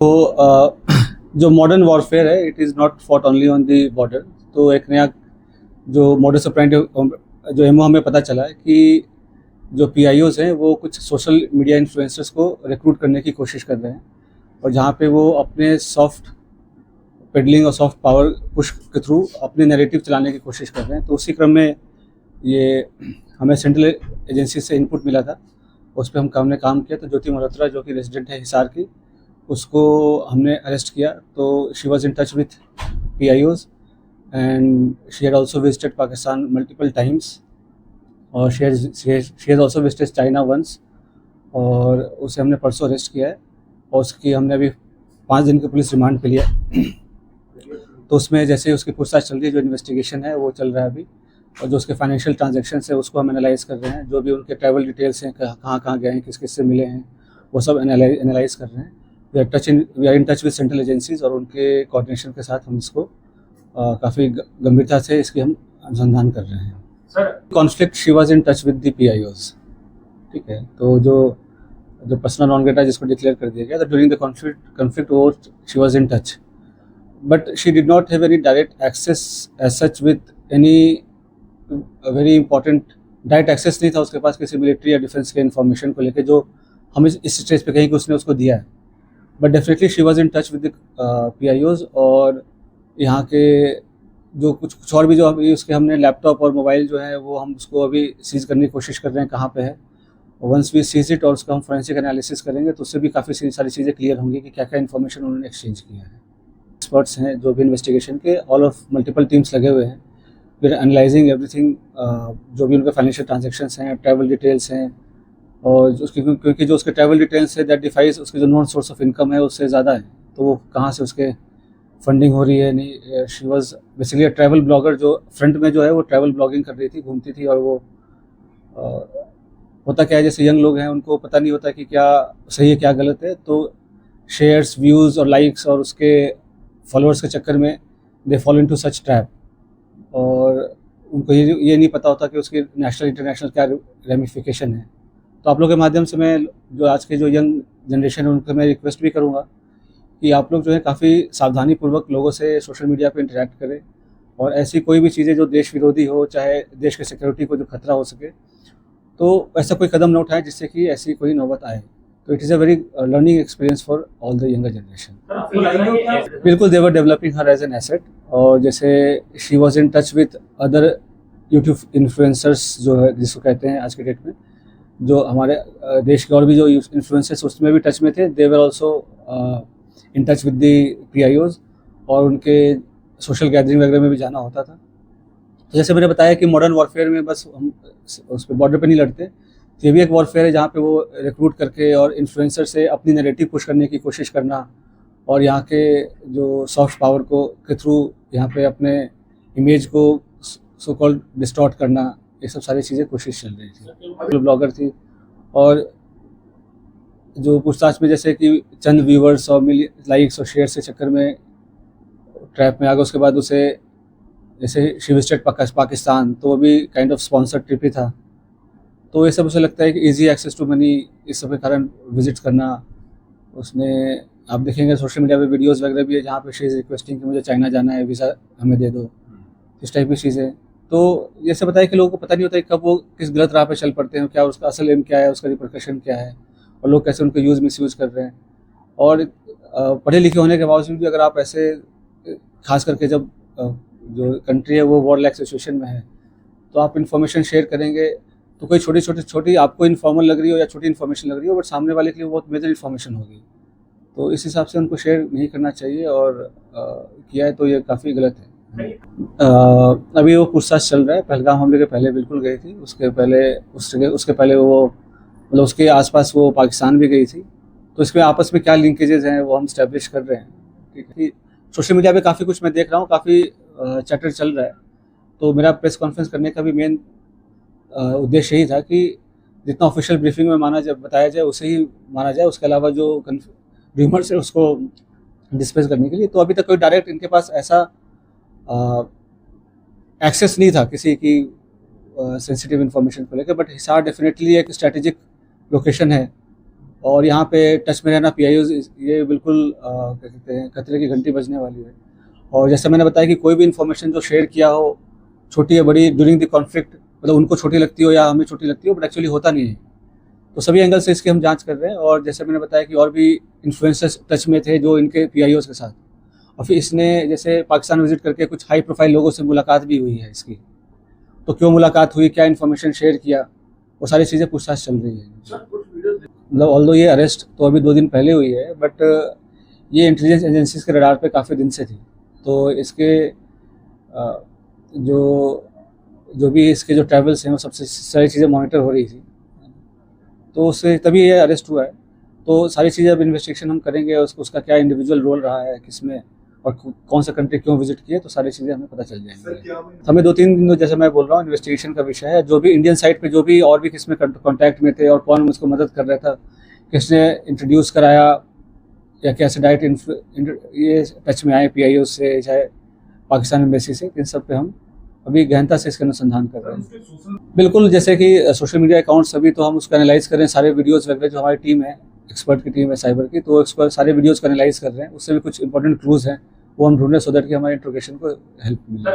तो जो modern warfare है it is not fought only on the border. तो एक नया जो मॉडर्स ऑपरेंडी जो एमओ हमें पता चला है कि जो पीआईओज हैं वो कुछ सोशल मीडिया इन्फ्लुएंसर्स को रिक्रूट करने की कोशिश कर रहे हैं, और जहाँ पे वो अपने सॉफ्ट पेडलिंग और सॉफ्ट पावर पुश के थ्रू अपने नैरेटिव चलाने की कोशिश कर रहे हैं। तो उसी क्रम में ये हमें सेंट्रल एजेंसी से इनपुट मिला था, उस पर हमने काम किया। तो ज्योति मल्होत्रा जो कि रेजिडेंट है हिसार की, उसको हमने अरेस्ट किया। तो she was in touch with PIOs and she had also visited Pakistan multiple times, और she has also visited China once, और उसे हमने परसों अरेस्ट किया है और उसकी हमने अभी 5 दिन की पुलिस रिमांड पे लिया। तो उसमें जैसे उसकी पूछताछ चल रही है, जो इन्वेस्टिगेशन है वो चल रहा है अभी, और जो उसके फाइनेंशियल ट्रांजैक्शंस है उसको हम एनालाइज कर रहे हैं। जो भी उनके ट्रैवल डिटेल्स हैं, कहाँ कहाँ गए हैं, किस किस से मिले हैं, वो सब एनालाइज कर रहे हैं। We are in touch with central agencies, और उनके कोऑर्डिनेशन के साथ हम इसको काफ़ी गंभीरता से इसकी हम अनुसंधान कर रहे हैं। Sir, conflict she was in touch with the PIOs, ठीक है। तो जो पर्सनल नॉन ग्रेटा जिसको डिक्लेयर कर दिया गया, तो ड्यूरिंग द कॉन्फ्लिक्ट वो she was in touch, but she did not have any direct access as such with any very important. Direct access नहीं था उसके पास किसी मिलिट्री या डिफेंस के इन्फॉर्मेशन को लेकर, जो हम इस स्टेज पे कहीं कि उसने उसको दिया है। But definitely she was in touch with पीआईओज, और यहाँ के जो कुछ और भी जो अभी उसके हमने लैपटॉप और मोबाइल जो है वो हम उसको अभी सीज करने की कोशिश कर रहे हैं कहाँ पे है। वंस वी सीज इट और उसका हम फोरेंसिक एनालिसिस करेंगे तो उससे भी काफ़ी सारी चीज़ें क्लियर होंगी कि क्या क्या इन्फॉर्मेशन उन्होंने एक्सचेंज किया है। एक्सपर्ट्स हैं जो भी इन्वेस्टिगेशन के, ऑल ऑफ मल्टीपल टीम्स लगे हुए हैं। वी आर एनालाइजिंग एवरीथिंग, जो भी उनके फाइनेंशियल ट्रांजेक्शन्स हैं, ट्रैवल डिटेल्स हैं, और उसकी क्योंकि जो उसके ट्रैवल डिटेल्स है दैट डिफाइज उसके जो नॉन सोर्स ऑफ इनकम है उससे ज़्यादा है, तो वो कहाँ से उसके फंडिंग हो रही है। नहीं, she was basically travel blogger, जो फ्रंट में जो है वो ट्रैवल ब्लॉगिंग कर रही थी, घूमती थी। और वो होता क्या है, जैसे यंग लोग हैं उनको पता नहीं होता कि क्या सही है क्या गलत है, तो शेयर्स, व्यूज़ और लाइक्स और उसके फॉलोअर्स के चक्कर में they follow into such trap, और उनको ये नहीं पता होता कि उसकी नेशनल इंटरनेशनल क्या रेमिफिकेशन है। तो आप लोगों के माध्यम से मैं जो आज के जो यंग जनरेशन है उनको मैं रिक्वेस्ट भी करूँगा कि आप लोग जो है काफ़ी सावधानीपूर्वक लोगों से सोशल मीडिया पे इंटरेक्ट करें, और ऐसी कोई भी चीज़ें जो देश विरोधी हो, चाहे देश के सिक्योरिटी को जो खतरा हो सके, तो ऐसा कोई कदम न उठाएं जिससे कि ऐसी कोई नौबत आए। तो it is a very learning experience for all the younger generation. बिल्कुल, they were developing her as an asset, और जैसे she was in touch with other YouTube influencers जो है जिसको कहते हैं आज के डेट में, जो हमारे देश के और भी जो इन्फ्लुएंसर्स उसमें भी टच में थे। They were also in touch with the PIOs, और उनके सोशल गैदरिंग वगैरह में भी जाना होता था। तो जैसे मैंने बताया कि मॉडर्न वॉरफेयर में बस हम उस पर बॉर्डर पे नहीं लड़ते, तो ये भी एक वॉरफेयर है जहाँ पे वो रिक्रूट करके और इन्फ्लुएंसर से अपनी नैरेटिव पुश करने की कोशिश करना, और यहाँ के जो सॉफ्ट पावर को के थ्रू यहाँ पे अपने इमेज को सो कॉल्ड डिस्टॉर्ट करना, ये सब सारी चीज़ें कोशिश चल रही थी। ब्लॉगर थी, और जो पूछताछ में जैसे कि चंद व्यूवर्स और लाइक्स और शेयर के चक्कर में ट्रैप में आ गया। उसके बाद उसे जैसे शी विजिटेड पाकिस्तान, तो वो भी काइंड ऑफ स्पॉन्सर्ड ट्रिप ही था। तो ये सब उसे लगता है कि इजी एक्सेस टू मनी, इस सब के कारण विजिट करना। उसने आप देखेंगे सोशल मीडिया पे वीडियोस वगैरह भी है जहाँ पे शी इज़ रिक्वेस्टिंग कि मुझे चाइना जाना है, वीज़ा हमें दे दो, इस टाइप की चीज़ें। तो ये सब बताया कि लोगों को पता नहीं होता है कब वो किस गलत राह पे चल पड़ते हैं, क्या उसका असल एम क्या है, उसका रिपरकशन क्या है, और लोग कैसे उनको मिसयूज़ कर रहे हैं। और पढ़े लिखे होने के बावजूद भी अगर आप ऐसे, खास करके जब जो कंट्री है वो वॉर लाइक सिचुएशन में है, तो आप इन्फॉर्मेशन शेयर करेंगे तो कोई छोटी आपको इन्फॉर्मल लग रही हो या छोटी इन्फॉर्मेशन लग रही हो, बट सामने वाले के लिए बहुत मेजर इन्फॉर्मेशन होगी। तो इस हिसाब से उनको शेयर नहीं करना चाहिए, और किया है तो ये काफ़ी गलत है। अभी वो पूछताछ चल रहा है। पहलगाम हमले के पहले बिल्कुल गई थी, उसके पहले वो मतलब उसके आसपास वो पाकिस्तान भी गई थी। तो इसमें आपस में क्या लिंकेजेस हैं वो हम स्टैब्लिश कर रहे हैं। ठीक है, सोशल मीडिया पे काफ़ी कुछ मैं देख रहा हूँ, काफ़ी चैटर चल रहा है। तो मेरा प्रेस कॉन्फ्रेंस करने का भी मेन उद्देश्य यही था कि जितना ऑफिशियल ब्रीफिंग में बताया जाए उसे ही माना जाए, उसके अलावा जो र्यूमर्स है उसको डिस्पेस करने के लिए। तो अभी तक कोई डायरेक्ट इनके पास ऐसा एक्सेस नहीं था किसी की सेंसिटिव इन्फॉर्मेशन को लेकर, बट हिसार डेफिनेटली एक स्ट्रैटेजिक लोकेशन है और यहाँ पे टच में रहना PIOs, ये बिल्कुल क्या कहते हैं, खतरे की घंटी बजने वाली है। और जैसे मैंने बताया कि कोई भी इन्फॉर्मेशन जो शेयर किया हो, छोटी या बड़ी, ड्यूरिंग द कॉन्फ्लिक्ट, मतलब उनको छोटी लगती हो या हमें छोटी लगती हो, बट एक्चुअली होता नहीं है। तो सभी एंगल से इसकी हम जांच कर रहे हैं। और जैसे मैंने बताया कि और भी इन्फ्लुएंसर्स टच में थे जो इनके PIOs के साथ, और फिर इसने जैसे पाकिस्तान विजिट करके कुछ हाई प्रोफाइल लोगों से मुलाकात भी हुई है इसकी। तो क्यों मुलाकात हुई, क्या इन्फॉर्मेशन शेयर किया, वो सारी चीज़ें पूछताछ चल रही है। मतलब ऑल्दो ये अरेस्ट तो अभी 2 दिन पहले हुई है, बट ये इंटेलिजेंस एजेंसीज के रडार पे काफ़ी दिन से थी। तो इसके जो जो भी इसके जो ट्रैवल्स हैं वो सबसे सारी चीज़ें मॉनिटर हो रही थी, तो उससे तभी ये अरेस्ट हुआ है। तो सारी चीज़ें अब इन्वेस्टिगेशन हम करेंगे, उसका क्या इंडिविजुअल रोल रहा है किसमें, और कौन सा कंट्री क्यों विजिट किए, तो सारी चीज़ें हमें पता चल जाएंगी। हमें 2-3 दिन, जैसे मैं बोल रहा हूँ, इन्वेस्टिगेशन का विषय है। जो भी इंडियन साइड पे जो भी और भी किसमें कॉन्टैक्ट में थे और कौन उसको मदद कर रहा था, किसने इंट्रोड्यूस कराया, या कैसे डायरेक्ट ये टच में आए PIO से, चाहे पाकिस्तान एम्बेसी से, इन सब पे हम अभी गहनता से इसका अनुसंधान कर रहे हैं। बिल्कुल, जैसे कि सोशल मीडिया अकाउंट्स अभी तो हम उसको एनालाइज कर रहे हैं, सारे वीडियोस वगैरह, जो हमारी टीम है, एक्सपर्ट की टीम है साइबर की, तो उसको सारे वीडियोस को एनालाइज कर रहे हैं। उससे भी कुछ इंपॉर्टेंट क्लूज हैं, वो हम ढूंढ रहे हैं, सो दैट कि हमारे इंट्रोगेशन को हेल्प मिले।